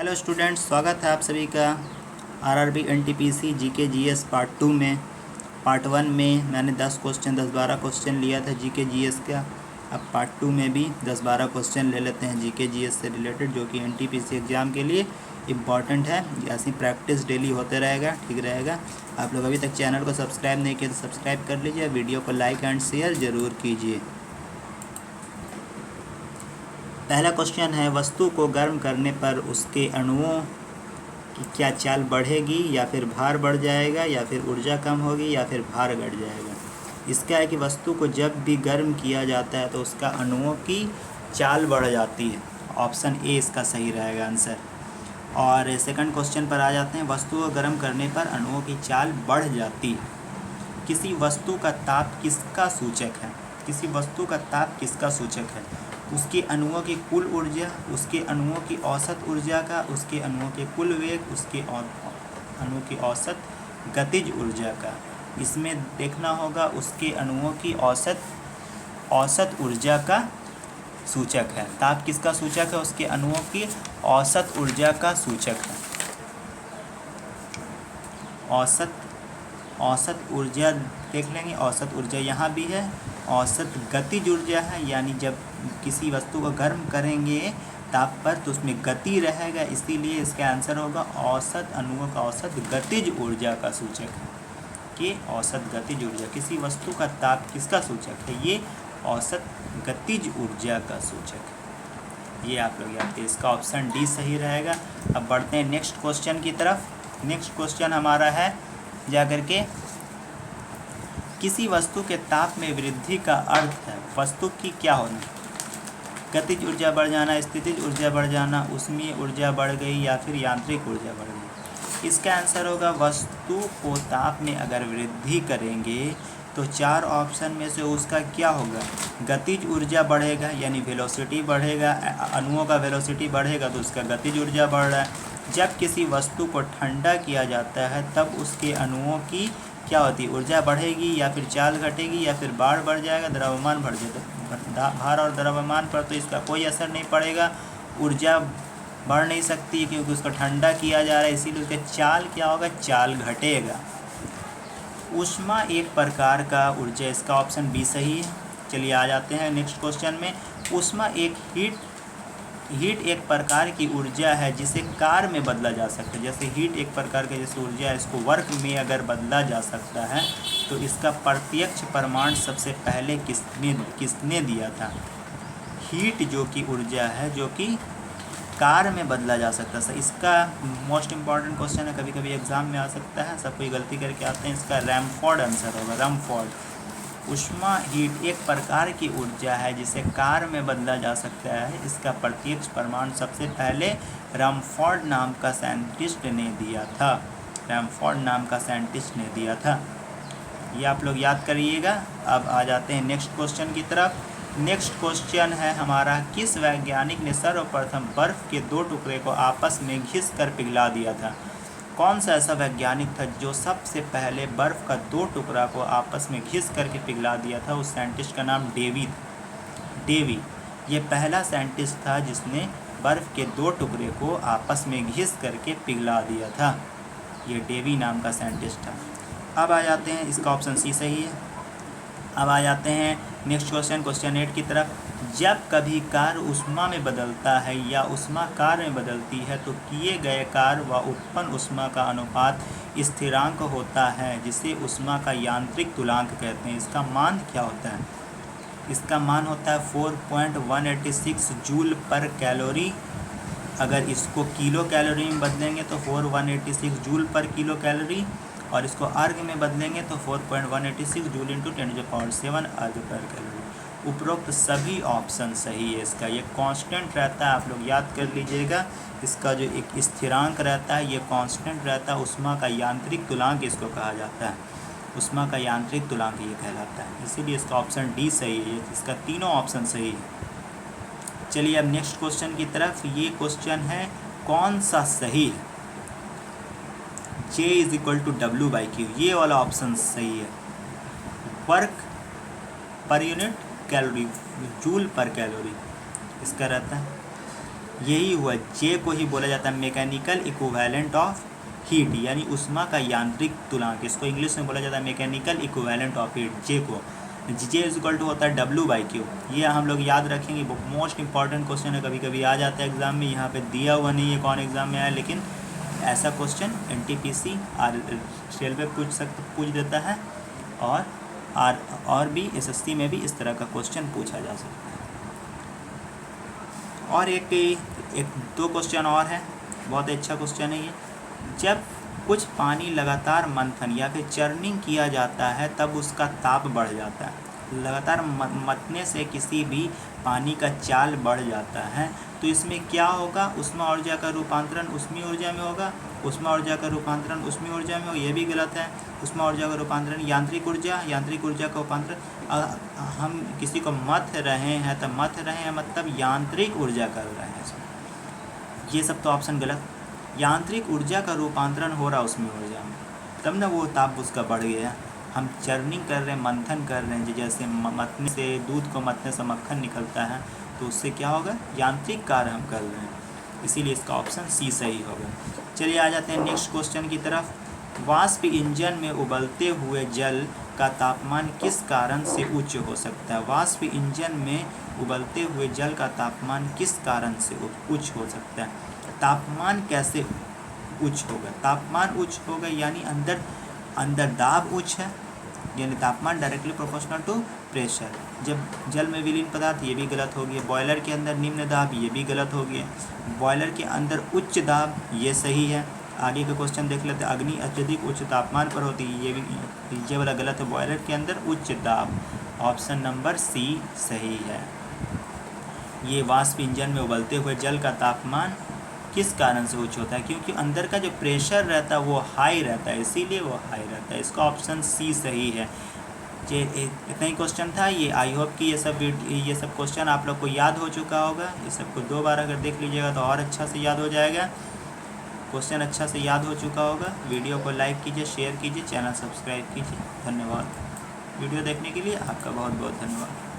Hello students, स्वागत है आप सभी का RRB NTPC GK GS part 2 में। पार्ट 1 में मैंने 10-12 क्वेश्चन लिया था जीके जीएस का। अब पार्ट 2 में भी 10-12 क्वेश्चन ले लेते हैं जीके जीएस से रिलेटेड, जो कि एनटीपीसी एग्ज़ाम के लिए इम्पॉर्टेंट है। ऐसी प्रैक्टिस डेली होते रहेगा, ठीक रहेगा। आप लोग अभी तक चैनल को सब्सक्राइब नहीं किए तो सब्सक्राइब कर लीजिए, वीडियो को लाइक एंड शेयर ज़रूर कीजिए। पहला क्वेश्चन है, वस्तु को गर्म करने पर उसके अणुओं की क्या चाल बढ़ेगी या फिर भार बढ़ जाएगा, या फिर ऊर्जा कम होगी या फिर भार घट जाएगा। इसका है कि वस्तु को जब भी गर्म किया जाता है तो उसका अणुओं की चाल बढ़ जाती है। ऑप्शन ए इसका सही रहेगा आंसर। और सेकंड क्वेश्चन पर आ जाते हैं, वस्तु को गर्म करने पर अणुओं की चाल बढ़ जाती है। किसी वस्तु का ताप किसका सूचक है? किसी वस्तु का ताप किसका सूचक है? उसके अणुओं की कुल ऊर्जा, उसके अणुओं की औसत ऊर्जा का, उसके अणुओं के कुल वेग, उसके अणुओं की औसत गतिज ऊर्जा का। इसमें देखना होगा उसके अणुओं की औसत ऊर्जा का सूचक है। ताप किसका सूचक है? उसके अणुओं की औसत ऊर्जा का सूचक है। औसत ऊर्जा देख लेंगे। औसत ऊर्जा यहाँ भी है। औसत गतिज ऊर्जा है, यानी जब किसी वस्तु को गर्म करेंगे ताप पर तो उसमें गति रहेगा, इसीलिए इसका आंसर होगा औसत अणुओं का औसत गतिज ऊर्जा का सूचक है। कि औसत गतिज ऊर्जा, किसी वस्तु का ताप किसका सूचक है? ये औसत गतिज ऊर्जा का सूचक है। ये आप लोग याद करिए, इसका ऑप्शन डी सही रहेगा। अब बढ़ते हैं नेक्स्ट क्वेश्चन की तरफ। नेक्स्ट क्वेश्चन हमारा है जाकर के, किसी वस्तु के ताप में वृद्धि का अर्थ है वस्तु की क्या होना? गतिज ऊर्जा बढ़ जाना, स्थितिज ऊर्जा बढ़ जाना, ऊष्मीय ऊर्जा बढ़ गई या फिर यांत्रिक ऊर्जा बढ़ गई। इसका आंसर होगा वस्तु को ताप में अगर वृद्धि करेंगे तो 4 ऑप्शन में से उसका क्या होगा? गतिज ऊर्जा बढ़ेगा, यानी वेलोसिटी बढ़ेगा। अणुओं का वेलोसिटी बढ़ेगा तो उसका गतिज ऊर्जा बढ़ रहा है। जब किसी वस्तु को ठंडा किया जाता है तब उसके अणुओं की क्या होती है? ऊर्जा बढ़ेगी या फिर चाल घटेगी या फिर भार बढ़ जाएगा, द्रव्यमान बढ़ जाएगा। भार और द्रव्यमान पर तो इसका कोई असर नहीं पड़ेगा। ऊर्जा बढ़ नहीं सकती क्योंकि उसको ठंडा किया जा रहा है, इसीलिए उसका चाल क्या होगा? चाल घटेगा। ऊष्मा एक प्रकार का ऊर्जा, इसका ऑप्शन बी सही है। चलिए आ जाते हैं नेक्स्ट क्वेश्चन में। ऊष्मा एक हीट एक प्रकार की ऊर्जा है जिसे कार्य में बदला जा सकता है। जैसे हीट एक प्रकार की जैसे ऊर्जा है, इसको वर्क में अगर बदला जा सकता है तो इसका प्रत्यक्ष प्रमाण सबसे पहले किसने दिया था? हीट जो कि ऊर्जा है जो कि कार्य में बदला जा सकता है। इसका मोस्ट इम्पॉर्टेंट क्वेश्चन है, कभी कभी एग्जाम में आ सकता है, सब कोई गलती करके आते हैं। इसका रैमफोर्ड आंसर होगा, रैमफोर्ड। ऊष्मा हीट एक प्रकार की ऊर्जा है जिसे कार्य में बदला जा सकता है। इसका प्रत्यक्ष प्रमाण सबसे पहले रैमफोर्ड नाम का साइंटिस्ट ने दिया था। रैमफोर्ड नाम का साइंटिस्ट ने दिया था। ये आप लोग याद करिएगा। अब आ जाते हैं नेक्स्ट क्वेश्चन की तरफ। नेक्स्ट क्वेश्चन है हमारा, किस वैज्ञानिक ने सर्वप्रथम बर्फ़ के 2 टुकड़े को आपस में घिस कर पिघला दिया था? कौन सा ऐसा वैज्ञानिक था जो सबसे पहले बर्फ़ का 2 टुकड़ा को आपस में घिस करके पिघला दिया था? उस साइंटिस्ट का नाम डेवी। ये पहला साइंटिस्ट था जिसने बर्फ़ के 2 टुकड़े को आपस में घिस करके पिघला दिया था। ये डेवी नाम का साइंटिस्ट था। अब आ जाते हैं, इसका ऑप्शन सी सही है। अब आ जाते हैं नेक्स्ट क्वेश्चन 8 की तरफ। जब कभी कार्य ऊष्मा में बदलता है या ऊष्मा कार्य में बदलती है तो किए गए कार्य व उत्पन्न ऊष्मा का अनुपात स्थिरांक होता है, जिसे ऊष्मा का यांत्रिक तुलांक कहते हैं। इसका मान क्या होता है? इसका मान होता है 4.186 जूल पर कैलोरी। अगर इसको किलो कैलोरी में बदलेंगे तो 4.186 जूल पर किलो कैलोरी, और इसको अर्ग में बदलेंगे तो 4.186 जूल इंटू 10⁻7 अर्ग पर कैलोरी। उपरोक्त सभी ऑप्शन सही है। इसका ये कांस्टेंट रहता है, आप लोग याद कर लीजिएगा। इसका जो एक स्थिरांक रहता है ये कांस्टेंट रहता है। ऊष्मा का यांत्रिक तुलांक इसको कहा जाता है। ऊष्मा का यांत्रिक तुलांक ये कहलाता है, इसीलिए इसका ऑप्शन डी सही है। इसका तीनों ऑप्शन सही है। चलिए अब नेक्स्ट क्वेश्चन की तरफ। ये क्वेश्चन है, कौन सा सही है? J = W/Q, ये वाला ऑप्शन सही है। Work per unit calorie, joule पर कैलोरी इसका रहता है। यही हुआ, जे को ही बोला जाता है मैकेनिकल इक्विवेलेंट ऑफ हीट, यानी उष्मा का यांत्रिक तुलांक। इसको इंग्लिश में बोला जाता है मैकेनिकल इक्विवेलेंट ऑफ हीट, जे को। जे इज इक्वल टू होता है W/Q। ये हम लोग याद रखेंगे, मोस्ट इंपॉर्टेंट क्वेश्चन है, कभी कभी आ जाता है एग्जाम में। यहाँ पे दिया हुआ नहीं है कौन एग्जाम में आया, लेकिन ऐसा क्वेश्चन NTPC रेलवे पूछ देता है, और भी SSC में भी इस तरह का क्वेश्चन पूछा जा सकता है। और एक दो क्वेश्चन और है, बहुत अच्छा क्वेश्चन है ये। जब कुछ पानी लगातार मंथन या फिर चर्निंग किया जाता है तब उसका ताप बढ़ जाता है। लगातार मथने से किसी भी पानी का चाल बढ़ जाता है, तो इसमें क्या होगा, उष्मा ऊर्जा का रूपांतरण उष्मीय ऊर्जा में होगा, उष्मा ऊर्जा का रूपांतरण उष्मीय ऊर्जा में होगा, ये भी गलत है। उष्मा ऊर्जा का रूपांतरण यांत्रिक ऊर्जा का रूपांतरण, हम किसी को मथ रहे हैं तो मथ रहे हैं मतलब यांत्रिक ऊर्जा कर रहे हैं, ये सब तो ऑप्शन गलत। यांत्रिक ऊर्जा का रूपांतरण हो रहा उष्मीय ऊर्जा में, तब ना वो ताप उसका बढ़ गया। हम चर्निंग कर रहे हैं, मंथन कर रहे हैं, जैसे मथने से दूध को मथने से मक्खन निकलता है, तो उससे क्या होगा, यांत्रिक कार्य हम कर रहे हैं, इसीलिए इसका ऑप्शन सी सही होगा। चलिए आ जाते हैं नेक्स्ट क्वेश्चन की तरफ। वाष्प इंजन में उबलते हुए जल का तापमान किस कारण से उच्च हो सकता है। वाष्प इंजन में उबलते हुए जल का तापमान किस कारण से उच्च हो सकता है। तापमान कैसे उच्च होगा, तापमान उच्च होगा यानी अंदर दाब उच्च है, यानी तापमान डायरेक्टली प्रोपोर्शनल टू प्रेशर। जब जल में विलीन पदार्थ, ये भी गलत हो गया। बॉयलर के अंदर निम्न दाब, ये भी गलत हो गया। बॉयलर के अंदर उच्च दाब, ये सही है। आगे का क्वेश्चन देख लेते हैं। अग्नि अत्यधिक उच्च तापमान पर होती है, ये वाला गलत है। बॉयलर के अंदर उच्च दाब, ऑप्शन नंबर सी सही है। ये वाष्प इंजन में उबलते हुए जल का तापमान किस कारण से उच्च होता है, क्योंकि अंदर का जो प्रेशर रहता है वो हाई रहता है, इसीलिए वो हाई रहता है। इसका ऑप्शन सी सही है। ये इतना ही क्वेश्चन था ये। आई होप कि ये सब क्वेश्चन आप लोग को याद हो चुका होगा। ये सबको 2 बार अगर देख लीजिएगा तो और अच्छा से याद हो जाएगा। क्वेश्चन अच्छा से याद हो चुका होगा। वीडियो को लाइक कीजिए, शेयर कीजिए, चैनल सब्सक्राइब कीजिए। धन्यवाद। वीडियो देखने के लिए आपका बहुत बहुत धन्यवाद।